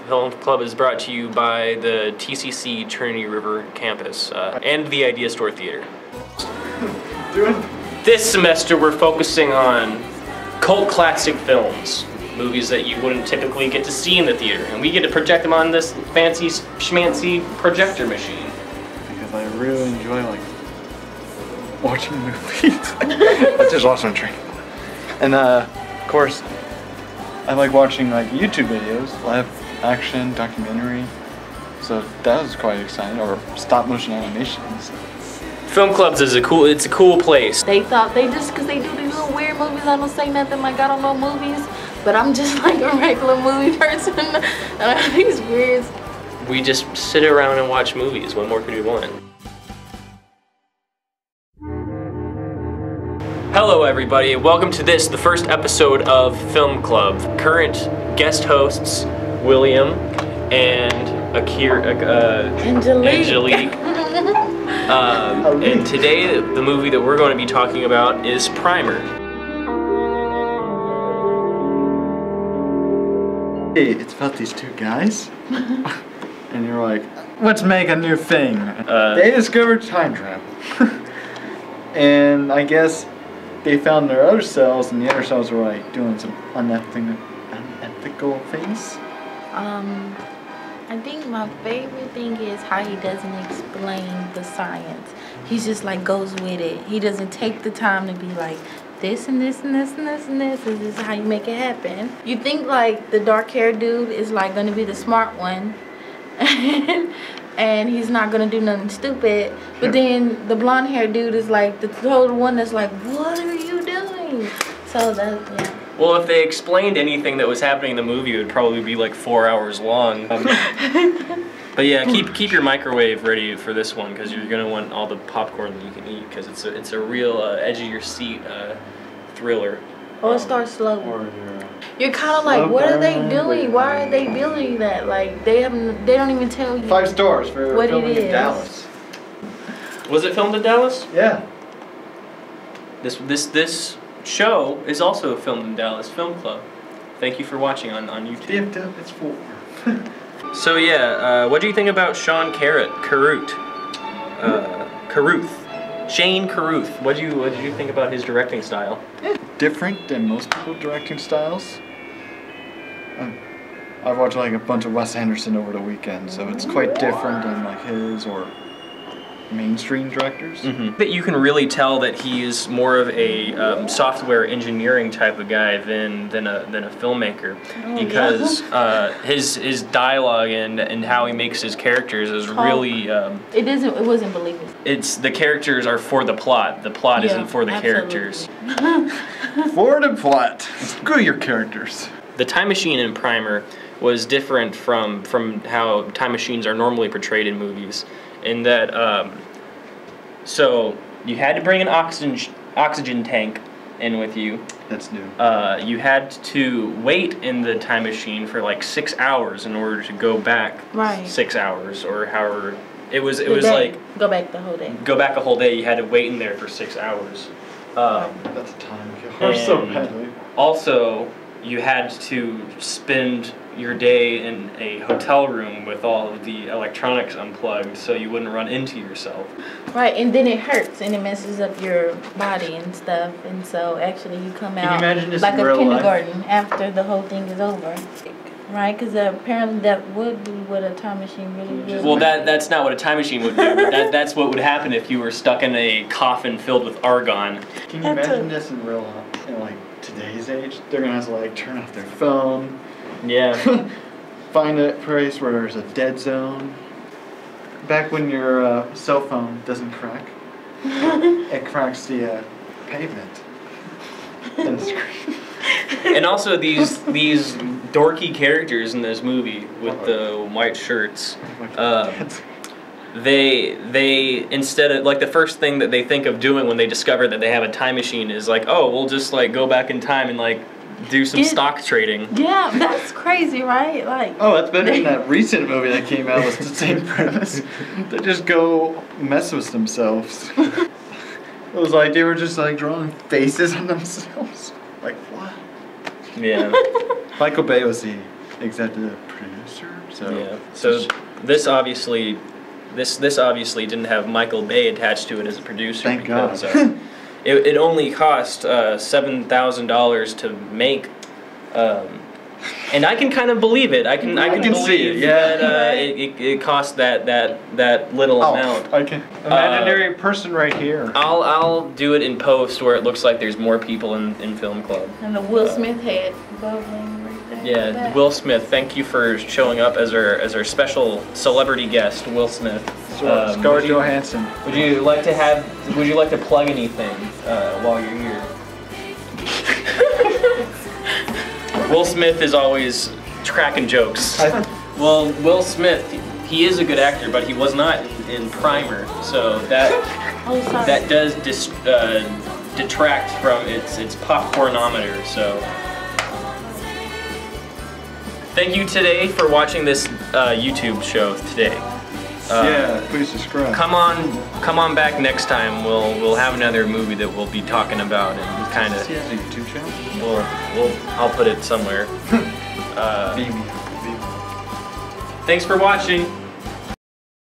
Film Club is brought to you by the TCC Trinity River campus and the Idea Store Theater. This semester we're focusing on cult classic films, movies that you wouldn't typically get to see in the theater, and we get to project them on this fancy schmancy projector machine. Because I really enjoy watching movies. I just lost my train. And of course, I like watching YouTube videos, live action, documentary. So that was quite exciting. Or stop motion animations. Film clubs is it's a cool place. They thought because they do these little weird movies, I don't say nothing like I don't know movies, but I'm just like a regular movie person. And I think it's weird. We just sit around and watch movies. What more could we want? Hello everybody, welcome to the first episode of Film Club. Current guest hosts, William and Angelique. And today the movie that we're going to be talking about is Primer. Hey, it's about these two guys. And you're like, let's make a new thing. They discovered time travel. And I guess they found their other cells, and the other cells were doing some unethical things. I think my favorite thing is how he doesn't explain the science. He just goes with it. He doesn't take the time to be like, this and this and this and this and this is how you make it happen. You think the dark haired dude is gonna be the smart one. And he's not gonna do nothing stupid, but then the blonde haired dude is the total one that's what are you doing? So yeah. Well, if they explained anything that was happening in the movie, it would probably be 4 hours long. But yeah, keep your microwave ready for this one, because you're gonna want all the popcorn that you can eat, because it's a real edge of your seat thriller. Oh, it starts slow. You're kind of what are they doing? Why are they building that? They don't even tell you. 5 stars for what filming it is. in Dallas. Was it filmed in Dallas? Yeah. This show is also filmed in Dallas Film Club. Thank you for watching on YouTube. It's 4. So yeah, what do you think about Shane Carruth? Shane Carruth. What did you think about his directing style? Different than most people's directing styles. I've watched a bunch of Wes Anderson over the weekend, so it's quite different than his or mainstream directors. But you can really tell that he is more of a software engineering type of guy than a filmmaker, because his dialogue and how he makes his characters is really it wasn't believable. The characters are for the plot. The plot isn't for the characters. For the plot. Screw your characters. The time machine in Primer was different from how time machines are normally portrayed in movies, in that so you had to bring an oxygen tank in with you. That's new. You had to wait in the time machine for 6 hours in order to go back 6 hours, or however it was go back the whole day. Go back a whole day. You had to wait in there for 6 hours. That's a time killer so badly. Also, you had to spend your day in a hotel room with all of the electronics unplugged so you wouldn't run into yourself. Right, and then it hurts and it messes up your body and stuff, and so actually you come out like a kindergarten after the whole thing is over. Right, because apparently that would be what a time machine really would. Well, that's not what a time machine would do. But that's what would happen if you were stuck in a coffin filled with argon. Can you imagine this in real life? In today's age, they're gonna have to turn off their phone. Yeah. Find a place where there's a dead zone. Back when your cell phone doesn't crack, it cracks the pavement and the screen. And also these dorky characters in this movie with the white shirts. They instead of the first thing that they think of doing when they discover that they have a time machine is oh, we'll just go back in time and do some stock trading. Yeah, that's crazy, right? Oh, that's better than that recent movie that came out with the same premise. They just go mess with themselves. It was they were just drawing faces on themselves. What? Yeah. Michael Bay was the executive producer. So yeah. So this obviously didn't have Michael Bay attached to it as a producer. Thank because, God. It only cost $7,000 to make. And I can kind of believe it. I can see believe it, yeah. that it cost that little amount. I can imaginary person right here. I'll do it in post where it looks like there's more people in film club. And the Will Smith head bubbling right there. Yeah, Will Smith. Thank you for showing up as our special celebrity guest, Will Smith. Scarlett Johansson. Would you like to plug anything while you're here? Will Smith is always cracking jokes. Well, Will Smith, he is a good actor, but he was not in Primer, so that does detract from its popcornometer. So, thank you today for watching this YouTube show today. Yeah, please subscribe. Come on back next time. We'll have another movie that we'll be talking about and kind of. He has a YouTube channel. I'll put it somewhere. Thanks for watching.